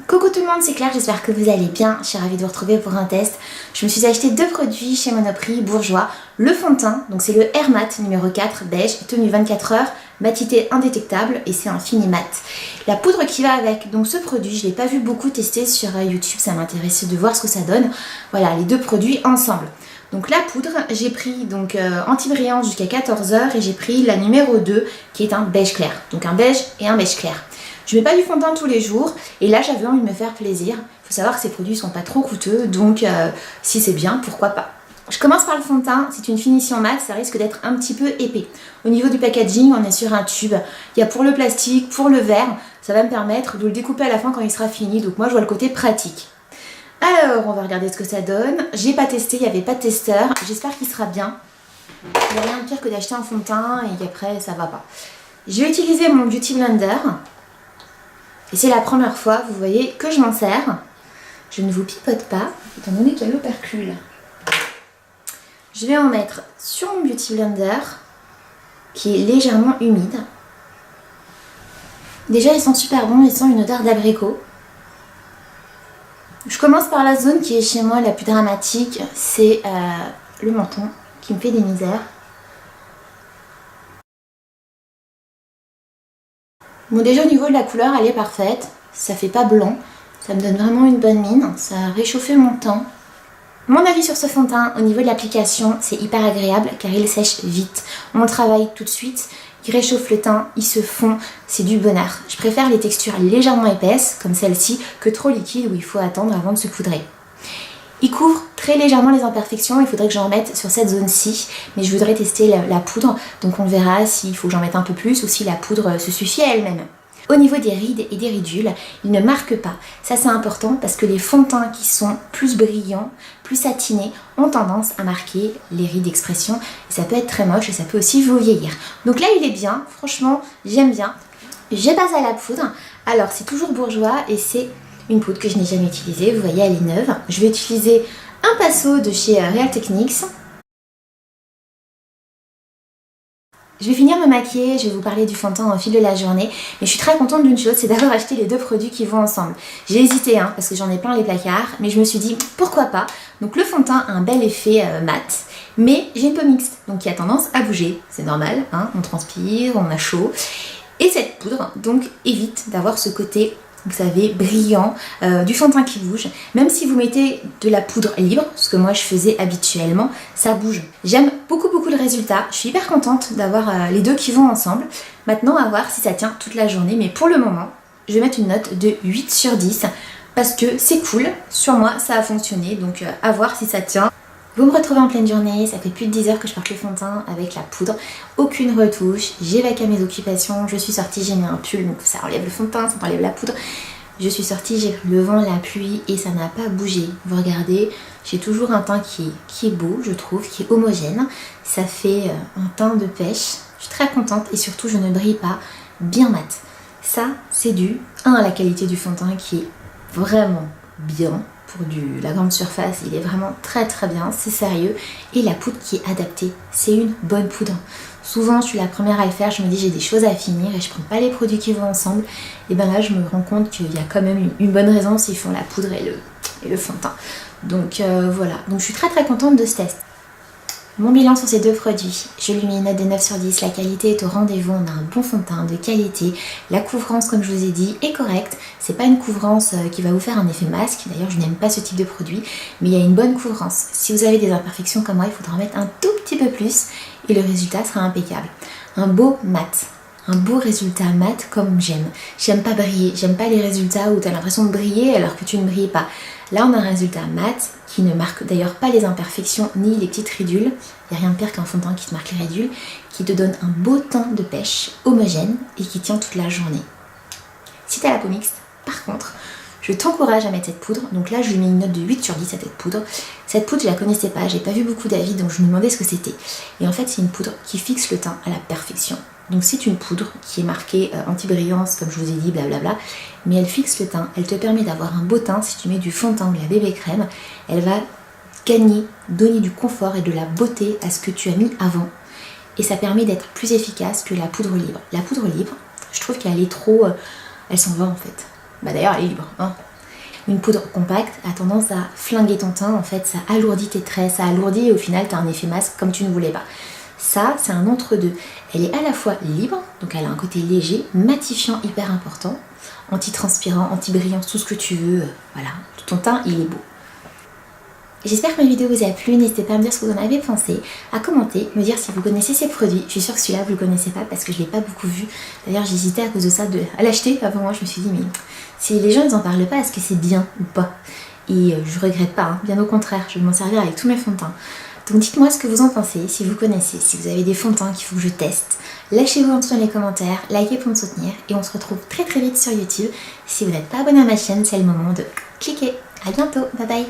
Coucou tout le monde, c'est Claire, j'espère que vous allez bien. Je suis ravie de vous retrouver pour un test. Je me suis acheté deux produits chez Monoprix Bourjois. Le fond de teint, donc c'est le Air Matte numéro 4 beige, tenue 24 heures, matité indétectable et c'est un fini mat. La poudre qui va avec, donc ce produit, je ne l'ai pas vu beaucoup tester sur YouTube, ça m'intéressait de voir ce que ça donne. Voilà, les deux produits ensemble. Donc la poudre, j'ai pris donc anti-brillant jusqu'à 14 heures et j'ai pris la numéro 2 qui est un beige clair. Donc un beige et un beige clair. Je mets pas du fond de teint tous les jours et là j'avais envie de me faire plaisir. Il faut savoir que ces produits sont pas trop coûteux, donc si c'est bien, pourquoi pas. Je commence par le fond de teint, c'est une finition mat, ça risque d'être un petit peu épais. Au niveau du packaging, on est sur un tube. Il y a pour le plastique, pour le verre, ça va me permettre de le découper à la fin quand il sera fini, donc moi je vois le côté pratique. Alors on va regarder ce que ça donne. J'ai pas testé, il n'y avait pas de testeur, j'espère qu'il sera bien. Il n'y a rien de pire que d'acheter un fond de teint et qu'après ça va pas. Je vais utiliser mon Beauty Blender. Et c'est la première fois, vous voyez, que je m'en sers. Je ne vous pipote pas, étant donné qu'il y a l'opercule. Je vais en mettre sur mon Beauty Blender, qui est légèrement humide. Déjà, ils sont super bons, ils sont une odeur d'abricot. Je commence par la zone qui est chez moi la plus dramatique, c'est le menton, qui me fait des misères. Bon, déjà au niveau de la couleur, elle est parfaite, ça fait pas blanc, ça me donne vraiment une bonne mine, ça a réchauffé mon teint. Mon avis sur ce fond de teint, au niveau de l'application, c'est hyper agréable car il sèche vite. On le travaille tout de suite, il réchauffe le teint, il se fond, c'est du bonheur. Je préfère les textures légèrement épaisses, comme celle-ci, que trop liquides où il faut attendre avant de se poudrer. Il couvre très légèrement les imperfections, il faudrait que j'en mette sur cette zone-ci, mais je voudrais tester la poudre, donc on verra s'il faut que j'en mette un peu plus ou si la poudre se suffit à elle-même. Au niveau des rides et des ridules, ils ne marquent pas. Ça c'est important parce que les fonds de teint qui sont plus brillants, plus satinés, ont tendance à marquer les rides d'expression et ça peut être très moche et ça peut aussi vous vieillir. Donc là il est bien, franchement j'aime bien. Je passe à la poudre, alors c'est toujours Bourjois et c'est une poudre que je n'ai jamais utilisée, vous voyez elle est neuve. Je vais utiliser un pinceau de chez Real Techniques. Je vais finir de me maquiller, je vais vous parler du fond de teint au fil de la journée, mais je suis très contente d'une chose, c'est d'avoir acheté les deux produits qui vont ensemble. J'ai hésité parce que j'en ai plein les placards, mais je me suis dit pourquoi pas. Donc le fond de teint a un bel effet mat, mais j'ai une peau mixte, donc qui a tendance à bouger, c'est normal, on transpire, on a chaud. Et cette poudre donc évite d'avoir ce côté, vous savez, brillant, du fond de teint qui bouge. Même si vous mettez de la poudre libre, ce que moi je faisais habituellement, ça bouge. J'aime beaucoup le résultat, je suis hyper contente d'avoir les deux qui vont ensemble. Maintenant à voir si ça tient toute la journée, mais pour le moment, je vais mettre une note de 8 sur 10 parce que c'est cool, sur moi ça a fonctionné, donc à voir si ça tient. Vous me retrouvez en pleine journée, ça fait plus de 10 heures que je porte le fond de teint avec la poudre, aucune retouche, j'ai vaqué à mes occupations, je suis sortie, j'ai mis un pull, donc ça enlève le fond de teint, ça enlève la poudre. Je suis sortie, j'ai pris le vent, la pluie et ça n'a pas bougé. Vous regardez, j'ai toujours un teint qui est beau, je trouve, qui est homogène. Ça fait un teint de pêche, je suis très contente et surtout je ne brille pas, bien mat. Ça, c'est dû à la qualité du fond de teint qui est vraiment bien. Pour la grande surface, il est vraiment très bien, c'est sérieux. Et la poudre qui est adaptée, c'est une bonne poudre. Souvent, je suis la première à le faire, je me dis j'ai des choses à finir et je prends pas les produits qui vont ensemble. Et bien là, je me rends compte qu'il y a quand même une bonne raison s'ils font la poudre et le fond de teint. Donc voilà, donc je suis très contente de ce test. Mon bilan sur ces deux produits, je lui mets une note de 9 sur 10, la qualité est au rendez-vous, on a un bon fond de teint de qualité, la couvrance comme je vous ai dit est correcte, c'est pas une couvrance qui va vous faire un effet masque, d'ailleurs je n'aime pas ce type de produit, mais il y a une bonne couvrance. Si vous avez des imperfections comme moi, il faudra en mettre un tout petit peu plus et le résultat sera impeccable. Un beau mat. Un beau résultat mat comme j'aime. J'aime pas briller, j'aime pas les résultats où tu as l'impression de briller alors que tu ne brilles pas. Là on a un résultat mat qui ne marque d'ailleurs pas les imperfections ni les petites ridules. Il n'y a rien de pire qu'un fond de teint qui te marque les ridules, qui te donne un beau teint de pêche homogène et qui tient toute la journée. Si tu as la peau mixte, par contre, je t'encourage à mettre cette poudre. Donc là je lui mets une note de 8 sur 10 à cette poudre. Cette poudre je la connaissais pas, j'ai pas vu beaucoup d'avis donc je me demandais ce que c'était. Et en fait c'est une poudre qui fixe le teint à la perfection. Donc c'est une poudre qui est marquée anti-brillance comme je vous ai dit, blablabla, mais elle fixe le teint, elle te permet d'avoir un beau teint. Si tu mets du fond de teint ou de la bébé crème, elle va donner du confort et de la beauté à ce que tu as mis avant. Et ça permet d'être plus efficace que la poudre libre. La poudre libre, je trouve qu'elle est trop... elle s'en va en fait. Bah d'ailleurs elle est libre, Une poudre compacte a tendance à flinguer ton teint, en fait ça alourdit tes traits, ça alourdit et au final tu as un effet masque comme tu ne voulais pas. Ça, c'est un entre-deux. Elle est à la fois libre, donc elle a un côté léger, matifiant hyper important, anti-transpirant, anti-brillant, tout ce que tu veux, voilà, ton teint il est beau. J'espère que ma vidéo vous a plu, n'hésitez pas à me dire ce que vous en avez pensé, à commenter, me dire si vous connaissez ces produits. Je suis sûre que celui-là vous le connaissez pas parce que je l'ai pas beaucoup vu. D'ailleurs j'hésitais à cause de ça à l'acheter avant moi, je me suis dit mais si les gens ils en parlent pas, est-ce que c'est bien ou pas? Et je regrette pas, hein. Bien au contraire, je vais m'en servir avec tous mes fonds de teint. Donc dites-moi ce que vous en pensez, si vous connaissez, si vous avez des fonds de teint qu'il faut que je teste. Lâchez-vous en dessous dans les commentaires, likez pour me soutenir et on se retrouve très vite sur YouTube. Si vous n'êtes pas abonné à ma chaîne, c'est le moment de cliquer. À bientôt, bye bye.